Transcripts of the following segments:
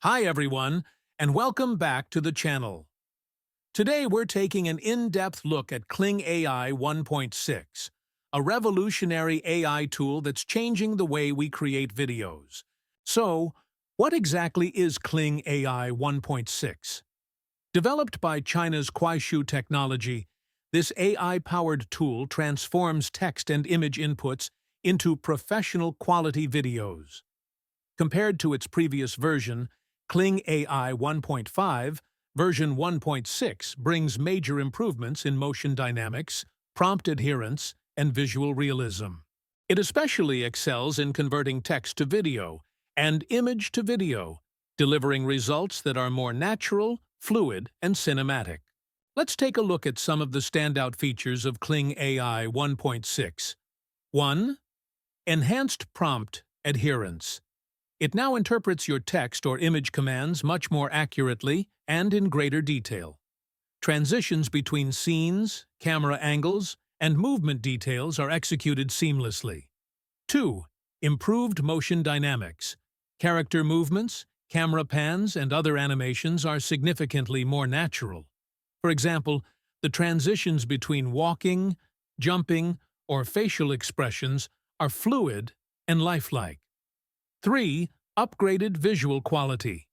Hi everyone, and welcome back to the channel. Today we're taking an in-depth look at Kling AI 1.6, a revolutionary AI tool that's changing the way we create videos. So, what exactly is Kling AI 1.6? Developed by China's Kuaishou Technology, this AI-powered tool transforms text and image inputs into professional-quality videos. Compared to its previous version, Kling AI 1.5, version 1.6 brings major improvements in motion dynamics, prompt adherence, and visual realism. It especially excels in converting text to video and image to video, delivering results that are more natural, fluid, and cinematic. Let's take a look at some of the standout features of Kling AI 1.6. 1. Enhanced prompt adherence. It now interprets your text or image commands much more accurately and in greater detail. Transitions between scenes, camera angles, and movement details are executed seamlessly. 2. Improved motion dynamics. Character movements, camera pans, and other animations are significantly more natural. For example, the transitions between walking, jumping, or facial expressions are fluid and lifelike. 3. Upgraded visual quality.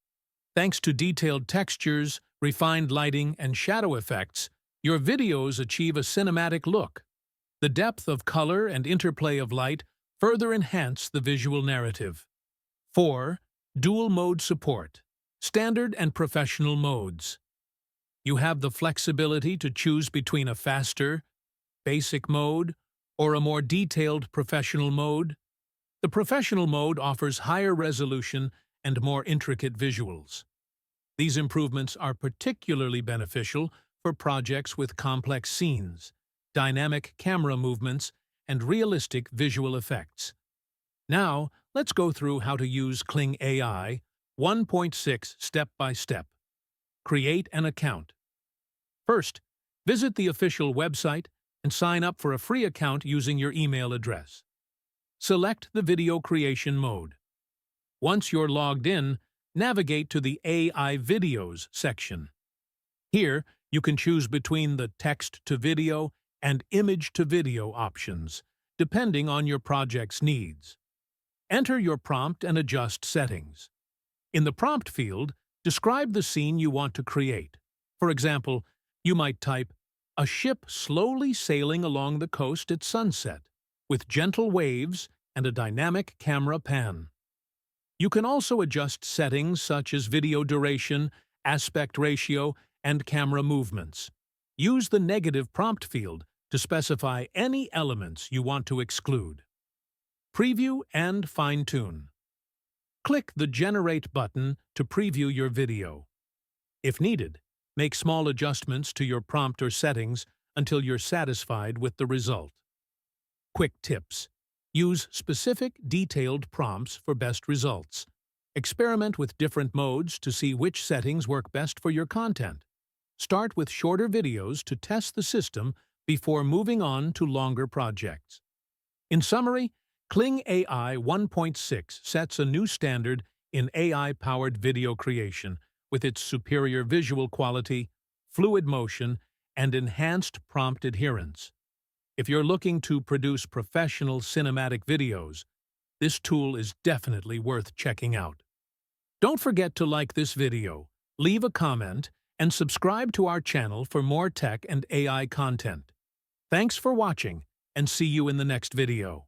Thanks to detailed textures, refined lighting, and shadow effects, your videos achieve a cinematic look. The depth of color and interplay of light further enhance the visual narrative. 4. Dual mode support. Standard and professional modes. You have the flexibility to choose between a faster, basic mode or a more detailed professional mode. The professional mode offers higher resolution and more intricate visuals. These improvements are particularly beneficial for projects with complex scenes, dynamic camera movements, and realistic visual effects. Now, let's go through how to use Kling AI 1.6 step by step. Create an account. First, visit the official website and sign up for a free account using your email address. Select the video creation mode. Once you're logged in, navigate to the AI Videos section. Here, you can choose between the text-to-video and image-to-video options, depending on your project's needs. Enter your prompt and adjust settings. In the prompt field, describe the scene you want to create. For example, you might type, "A ship slowly sailing along the coast at sunset, with gentle waves and a dynamic camera pan." You can also adjust settings such as video duration, aspect ratio, and camera movements. Use the negative prompt field to specify any elements you want to exclude. Preview and fine-tune. Click the Generate button to preview your video. If needed, make small adjustments to your prompt or settings until you're satisfied with the result. Quick tips. Use specific, detailed prompts for best results. Experiment with different modes to see which settings work best for your content. Start with shorter videos to test the system before moving on to longer projects. In summary, Kling AI 1.6 sets a new standard in AI-powered video creation with its superior visual quality, fluid motion, and enhanced prompt adherence. If you're looking to produce professional cinematic videos, this tool is definitely worth checking out. Don't forget to like this video, leave a comment, and subscribe to our channel for more tech and AI content. Thanks for watching, and see you in the next video.